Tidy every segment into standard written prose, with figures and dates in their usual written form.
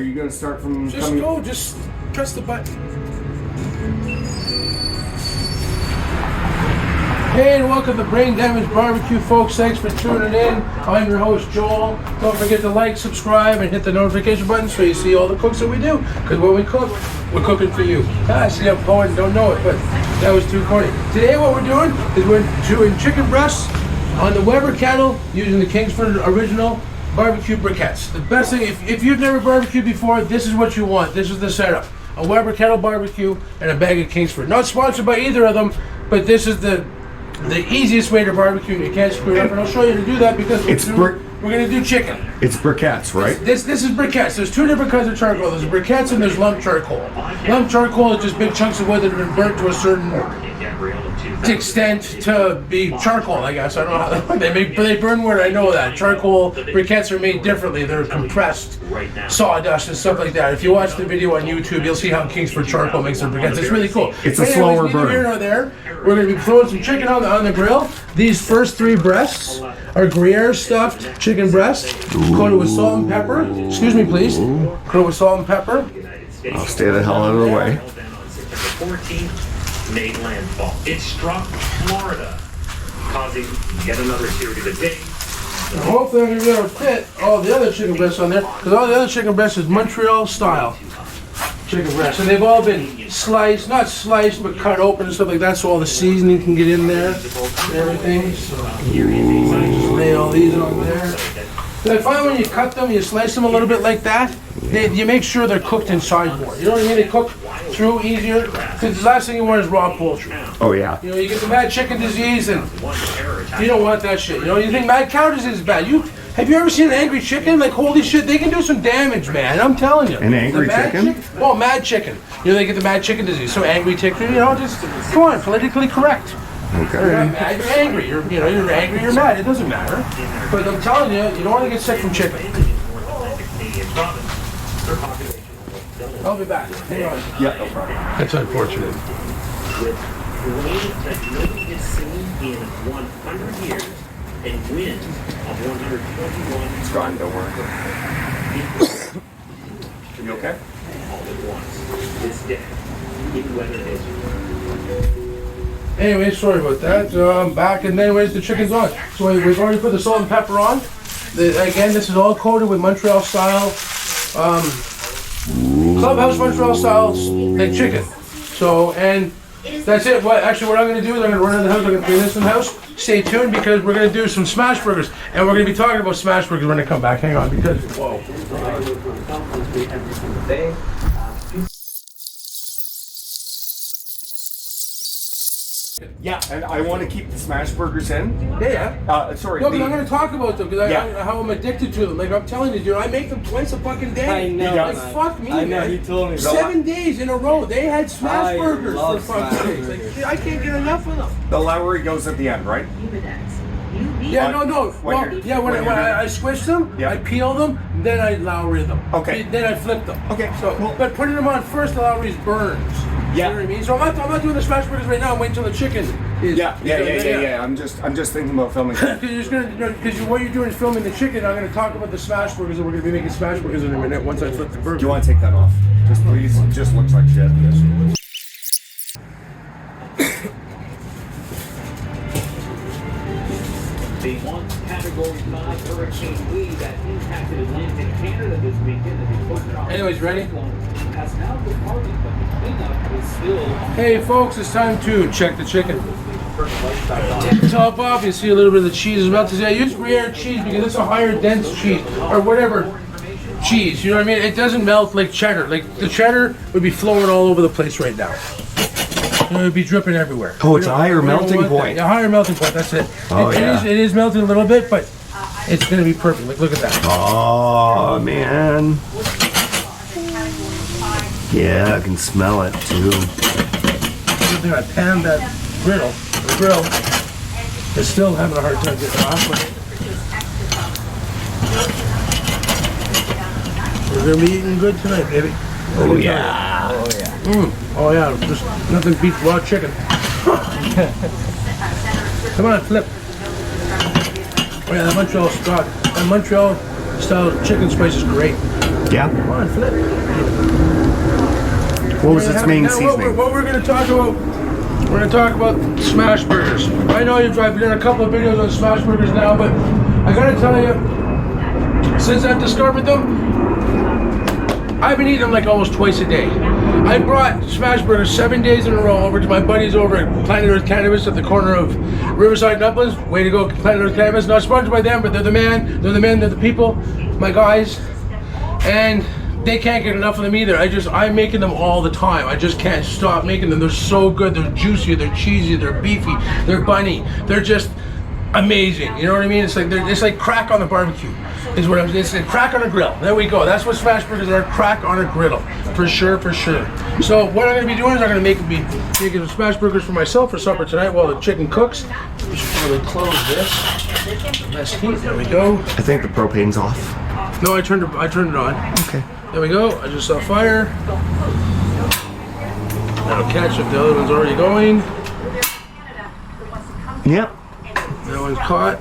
are you going to start from Just press the button. Hey, and welcome to Brain Damage Barbecue, folks. Thanks for tuning in. I'm your host, Joel. Don't forget to like, subscribe, and hit the notification button so you see all the cooks that we do. Because when we cook, we're cooking for you. See, I'm poet, don't know it, but that was too corny. Today, what we're doing is we're doing chicken breasts on the Weber Kettle using the Kingsford original barbecue briquettes. The best thing, if you've never barbecued before, this is what you want. This is the setup. A Weber Kettle barbecue and a bag of Kingsford. Not sponsored by either of them, but this is the easiest way to barbecue. You can't screw it up, and I'll show you to do that because we're going to do chicken. It's briquettes, right? This is briquettes. There's two different kinds of charcoal. There's briquettes and there's lump charcoal. Lump charcoal is just big chunks of wood that have been burnt to a certain extent to be charcoal, I guess. I don't know how they burn wood. I know that. Charcoal briquettes are made differently. They're compressed sawdust and stuff like that. If you watch the video on YouTube, you'll see how Kingsford charcoal makes their briquettes. It's really cool. It's a slower burn. Here nor there. We're going to be throwing some chicken on the grill. These first three breasts are Gruyere-stuffed chicken breast, coated with salt and pepper. Excuse me, please. Coated with salt and pepper. I'll stay the hell out of the way. Made landfall. It struck Florida, causing yet another series of days. Hopefully I'm going to be able to fit all the other chicken breasts on there, because all the other chicken breasts is Montreal style chicken breasts. And they've all been sliced, not sliced, but cut open and stuff like that, so all the seasoning can get in there and everything. So just lay all these on there. And I find when you cut them, you slice them a little bit like that, you make sure they're cooked inside more. You know what I mean? They cook through easier. Because the last thing you want is raw poultry. Oh yeah. You know, you get the mad chicken disease, and you don't want that shit. You know, you think mad cow disease is bad. Have you ever seen an angry chicken? Like, holy shit, they can do some damage, man. I'm telling you. An angry chicken? Well, mad chicken. You know, they get the mad chicken disease. So angry chicken, you know, just come on, politically correct. Okay. You're mad, you're angry. You're angry, you're mad. It doesn't matter. But I'm telling you, you don't want to get sick from chicken. I'll be back. Hang on. Yeah, no problem. That's unfortunate. With rain that nobody has seen in 100 years and wind of 121. It's gone, don't worry. Are you okay? All at once. This day in weather history. Anyway, sorry about that. I'm back, and anyways, the chicken's on. So we've already put the salt and pepper on. Again, this is all coated with Montreal style, Clubhouse Montreal style like chicken. So, and that's it. What I'm going to do is I'm going to run in the house. I'm going to clean this in the house. Stay tuned because we're going to do some Smashburgers, and we're going to be talking about Smashburgers when I come back. Hang on, because whoa. Yeah, and I want to keep the Smashburgers in. Yeah. Sorry. No, because I'm going to talk about them because Yeah. how I'm addicted to them. Like I'm telling you, dude, I make them twice a fucking day. I know. Like, man. fuck me, I know, man. he told me. 7 days in a row, they had Smashburgers for love fuck's sake. Like, I can't get enough of them. The Lowry goes at the end, right? Yeah, no. When Well, you're- yeah, when when you're I squish them, Yeah. I peel them, then I Lowry them. Okay. Then I flip them. Okay, So, cool. but putting them on first, the Lowry's burns. Yeah. You know what I mean? So I'm not doing the Smashburgers right now. I'm waiting till the chicken is. Yeah. I'm just thinking about filming. Because you're just gonna, because what you're doing is filming the chicken. I'm gonna talk about the Smashburgers, and we're gonna be making Smashburgers in a minute once I flip the burger. Do you want to take that off? Just please. It just looks like shit. The once Category 5 Hurricane Lee that impacted Atlantic Canada this weekend. Anyways, ready? Has now departed, but the cleanup is still. Hey folks, it's time to check the chicken. Take the top off, you see a little bit of the cheese is melted. I use Gruyere cheese because it's a higher dense cheese, or whatever cheese, you know what I mean? It doesn't melt like cheddar. Like the cheddar would be flowing all over the place right now. It would be dripping everywhere. Oh, it's a higher melting point. Yeah, higher melting point, that's it. Oh, yeah. It is melting a little bit, but it's going to be perfect. Like, look at that. Oh, man. Yeah, I can smell it, too. Good thing I panned that grill. It's still having a hard time getting off, but we're going to be eating good tonight, baby. Oh, yeah. Oh yeah, just nothing beats raw chicken. Come on, flip. Oh yeah, that Montreal style chicken spice is great. Yeah. Come on, flip. What was its main seasoning? What we're going to talk about, we're going to talk about smash burgers. I know I've done a couple of videos on smash burgers now, but I got to tell you, since I've discovered them, I've been eating them like almost twice a day. I brought Smashburger 7 days in a row over to my buddies over at Planet Earth Cannabis at the corner of Riverside and Uplands. Way to go, Planet Earth Cannabis. Not sponsored by them, but they're the men, they're the people, my guys. And they can't get enough of them either. I'm making them all the time. I just can't stop making them. They're so good, they're juicy, they're cheesy, they're beefy, they're bunny. They're just amazing. You know what I mean? It's like crack on the barbecue. Is what it's a crack on a grill. There we go. That's what smash burgers are, crack on a griddle. For sure, for sure. So what I'm gonna be doing is I'm gonna be making some smash burgers for myself for supper tonight while the chicken cooks. We should probably close this. Less heat, there we go. I think the propane's off. No, I turned it on. Okay. There we go. I just saw fire. That'll catch if the other one's already going. Yep. That one's caught.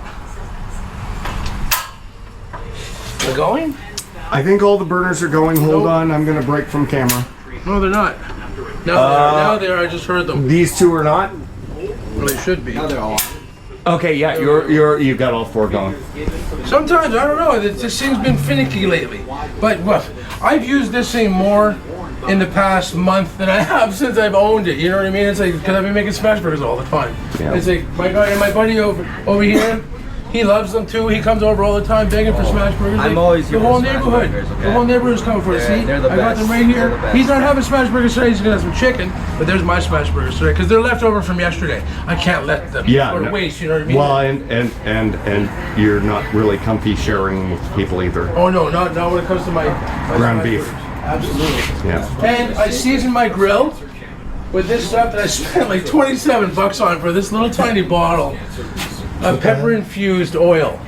They're going? I think all the burners are going. Hold on, I'm gonna break from camera. No, they're not. Now they are. I just heard them. These two are not? Well, they should be. Now they're all. Okay, yeah, you've got all four going. Sometimes, I don't know, this thing's been finicky lately. But well, I've used this thing more in the past month than I have since I've owned it. You know what I mean? It's like, because I've been making smash burgers all the time. Yeah. It's like, my buddy over here, he loves them too. He comes over all the time begging for smash burgers. I'm always the using whole smash neighborhood. burgers, okay? The whole neighborhood's coming for it. See, They're the I got best. them right here. They're the best. He's not having smash burgers today. He's gonna have some chicken. But there's my smash burgers today because they're left over from yesterday. I can't let them go to waste. You know what I mean? Well, and you're not really comfy sharing with people either. Oh no, not when it comes to my Ground smash beef. burgers. Absolutely. Yeah. And I seasoned my grill with this stuff that I spent like 27 bucks on for this little tiny bottle of pepper infused oil.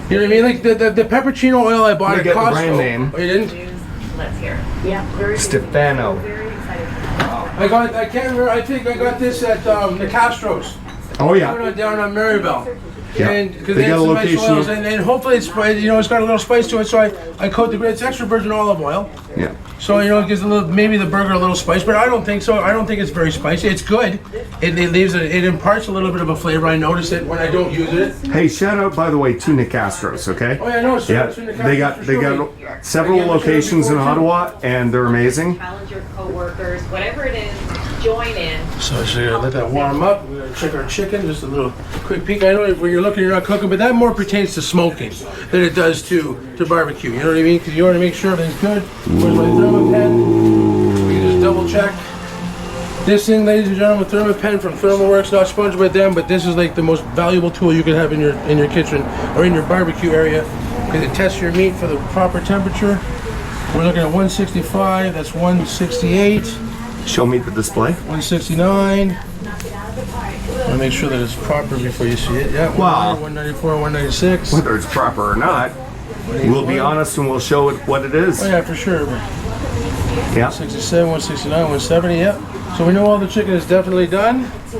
You know what I mean? Like the peppercino oil I bought at Get the Costco. brand name. Oh, you didn't? Let's hear it. Yeah, very Stefano. very excited. I can't remember. I think I got this at the Castro's. Oh yeah. Down on Maribel. Yeah. And because They they got have a some nice location. oils, and hopefully it's it's got a little spice to it. So I coat the grill. It's extra virgin olive oil. Yeah. So it gives maybe the burger a little spice, but I don't think so. I don't think it's very spicy. It's good. It imparts a little bit of a flavor. I notice it when I don't use it. Hey, shout out by the way to Nick Castro's, okay? Oh yeah, no, it's Yeah, they got several locations in Ottawa, and they're amazing. Challenge your coworkers, whatever it is, join in. So we're gonna let that warm up. We're gonna check our chicken. Just a little quick peek. I know when you're looking, you're not cooking, but that more pertains to smoking than it does to barbecue. You know what I mean? Because you want to make sure everything's good. Where's my ThermoPen? We can just double check. This thing, ladies and gentlemen, ThermoPen from ThermoWorks, not sponsored by them, but this is like the most valuable tool you could have in your kitchen or in your barbecue area because it tests your meat for the proper temperature. We're looking at 165. That's 168. Show me the display. 169. I want to make sure that it's proper before you see it. Yeah, Wow. 194, 196. Whether it's proper or not, we'll be honest and we'll show it what it is. Oh yeah, for sure. Yeah. 167, 169, 170, yep. So we know all the chicken is definitely done. So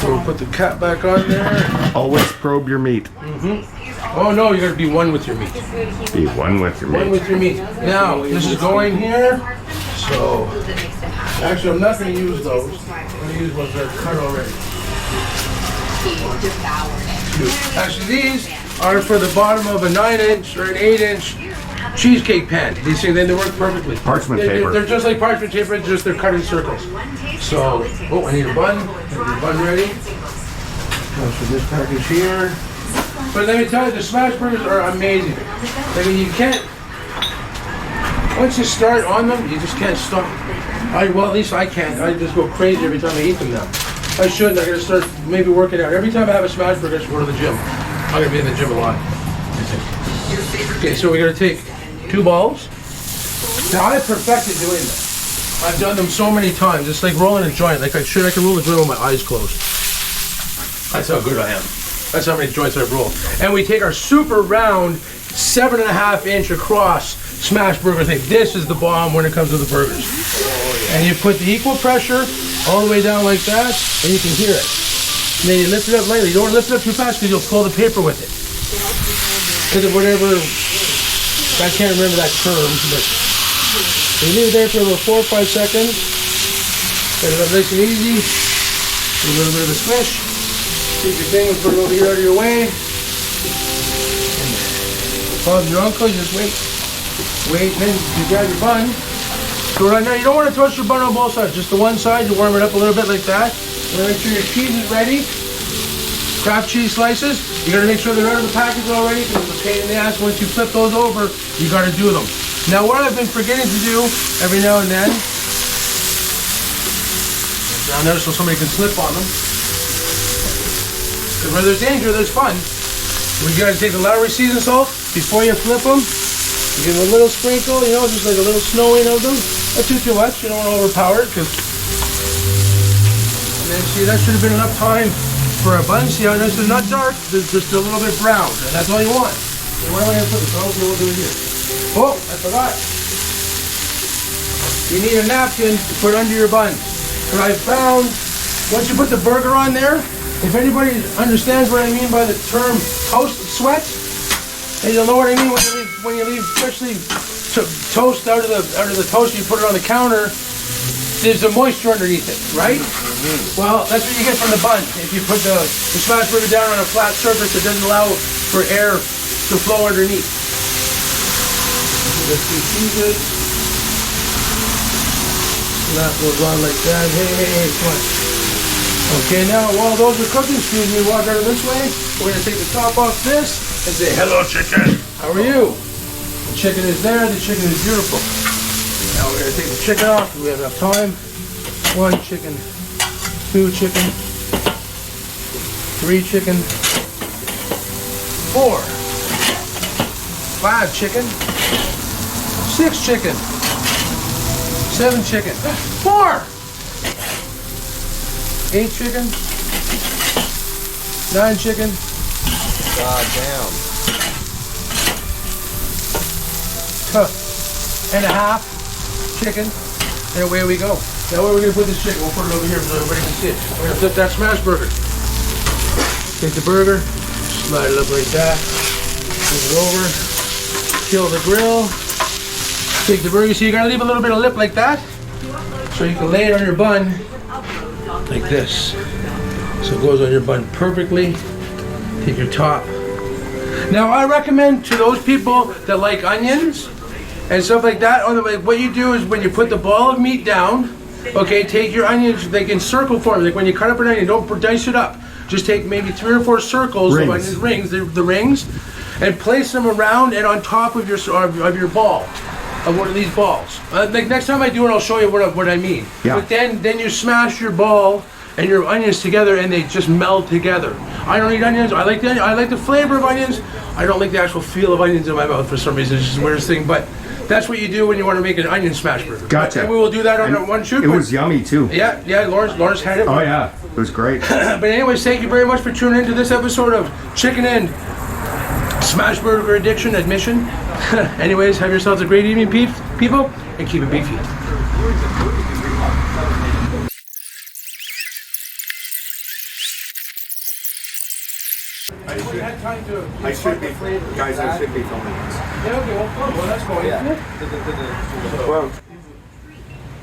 we'll put the cap back on there. Always probe your meat. Oh no, you gotta be one with your meat. Be one with your One meat. with your meat. Now, this is going here. So, actually I'm not gonna use those. I'm gonna use ones that are cut already. Actually, these are for the bottom of a 9-inch or an 8-inch cheesecake pan. These things, they work perfectly. Parchment paper. They're just like parchment paper, just they're cut in circles. So, oh, I need a bun. Get the bun ready. Comes with this package here. But let me tell you, the smash burgers are amazing. I mean, you can't. Once you start on them, you just can't stop. Well, at least I can't. I just go crazy every time I eat them now. I shouldn't. I'm gonna start maybe working out. Every time I have a smash burger, I should go to the gym. I'm gonna be in the gym a lot. Okay, so we're gonna take 2 balls. Now I perfected doing that. I've done them so many times. It's like rolling a joint. Like I can roll a joint with my eyes closed. That's how good I am. That's how many joints I've rolled. And we take our super round 7.5-inch across smash burger thing. This is the bomb when it comes to the burgers. And you put the equal pressure all the way down like that, and you can hear it. And then you lift it up lightly. You don't want to lift it up too fast because you'll pull the paper with it. because of whatever, I can't remember that term, but you leave it there for about 4 or 5 seconds. Get it up nice and easy. Do a little bit of a swish. Take your thing and put it over here out of your way. Bob your uncle, just wait. Wait, and then you grab your bun. So right now, you don't want to toast your bun on both sides, just the one side. You warm it up a little bit like that. And make sure your cheese is ready. Kraft cheese slices, you gotta make sure they're out of the package already because it's a pain in the ass. Once you flip those over, you gotta do them. Now what I've been forgetting to do every now and then, down there so somebody can slip on them. Because where there's danger, there's fun. We gotta take the Lowry seasoned salt before you flip them. You give them a little sprinkle, you know, just like a little snowing of them. Not too much, you don't want to overpower it because. And then see, that should have been enough time for a bun. See how nice it's not dark, there's just a little bit brown, and that's all you want. So where am I going to put this? I'll do it here. Oh, I forgot. You need a napkin to put under your bun. And I found, once you put the burger on there, if anybody understands what I mean by the term toast sweat, and you'll know what I mean when you leave freshly toast out of the toast, you put it on the counter. There's the moisture underneath it, right? Well, that's what you get from the bun. If you put the Smashburger down on a flat surface, it doesn't allow for air to flow underneath. The 2 cheeses. That goes on like that. Hey, come on. Okay, now while those are cooking, excuse me, walk out of this way. We're gonna take the top off this and say, hello, chicken. How are you? The chicken is there. The chicken is beautiful. Now we're going to take the chicken off. We have enough time. 1 chicken, 2 chicken, 3 chicken, 4, 5 chicken, 6 chicken, 7 chicken, 4, 8 chicken, 9 chicken. God damn. And a half chicken, and away we go. Now where are we going to put this chicken? We'll put it over here so everybody can see it. We're going to flip that Smashburger. Take the burger, slide it up like that, move it over, kill the grill, take the burger. So you got to leave a little bit of lip like that, so you can lay it on your bun like this. So it goes on your bun perfectly. Take your top. Now I recommend to those people that like onions and stuff like that, what you do is when you put the ball of meat down, okay, take your onions, like in circle form. Like when you cut up an onion, don't dice it up. Just take maybe 3 or 4 circles of onion rings, the rings, and place them around and on top of your ball, of one of these balls. Like next time I do it, I'll show you what I mean. Yeah. But then you smash your ball and your onions together, and they just meld together. I don't eat onions. I like the flavor of onions. I don't like the actual feel of onions in my mouth for some reason. It's just the weirdest thing, but that's what you do when you want to make an onion Smashburger. Gotcha. And we will do that on one shoot. It was yummy too. Yeah, Lawrence had it. Oh yeah, it was great. But anyways, thank you very much for tuning into this episode of Chicken and Smashburger Admission. Anyways, have yourselves a great evening, people, and keep it beefy. I should be, guys. I should be filming this. Yeah, okay, well, that's going, isn't it? Well,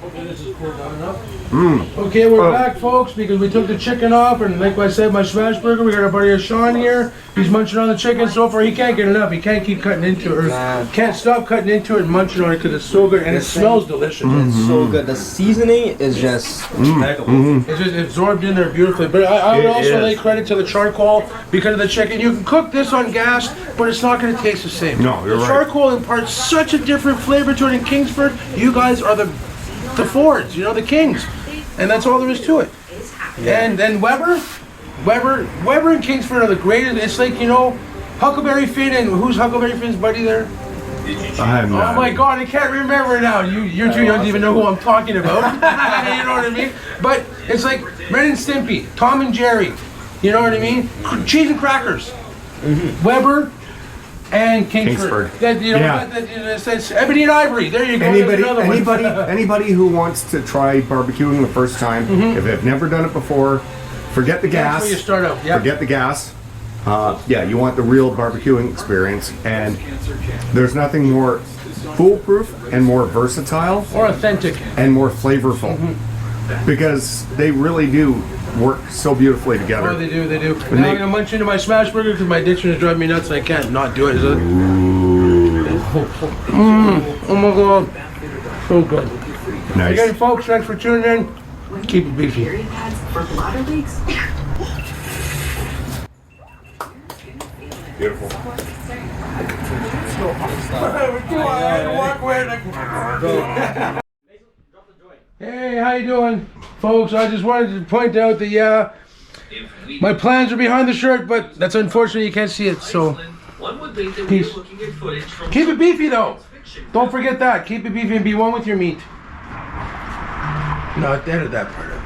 Okay, this is cooled down enough. Okay, we're back, folks, because we took the chicken off, and like I said, my Smashburger, we got our buddy Sean here. He's munching on the chicken so far. He can't get enough. He can't keep cutting into it, or can't stop cutting into it and munching on it because it's so good, and it smells delicious. It's so good. The seasoning is just impeccable. It's just absorbed in there beautifully. But I would also lay credit to the charcoal because of the chicken. You can cook this on gas, but it's not going to taste the same. No, you're the right. charcoal imparts such a different flavor to it. In Kingsford, you guys are the Fords, you know, the kings, and that's all there is to it. And then Weber and Kingsford are the greatest. It's like, you know, Huckleberry Finn, and who's Huckleberry Finn's buddy there? I'm not. Oh my God, I can't remember now. You're too young to even know who I'm talking about. You know what I mean? But it's like Ren and Stimpy, Tom and Jerry. You know what I mean? Cheese and crackers. Weber and Kingsford. That, you know, that's Ebony and Ivory. There you go. Anybody who wants to try barbecuing the first time, if they've never done it before, forget the gas. That's where you start out. Yep. Forget the gas. Yeah, you want the real barbecuing experience, and there's nothing more foolproof and more versatile Or authentic. and more flavorful because they really do work so beautifully together. Oh, they do, they do. Now they- I'm gonna munch into my Smashburger because my addiction is driving me nuts and I can't not do it. So- Oh my god. So good. Nice. Again, folks, thanks for tuning in. Keep it beefy. Period pads for bladder leaks? Beautiful. Hey, how you doing? Folks, I just wanted to point out that, my plans are behind the shirt, but that's unfortunate you can't see it, so peace. Keep it beefy, though. Don't forget that. Keep it beefy and be one with your meat. No, edit that part out.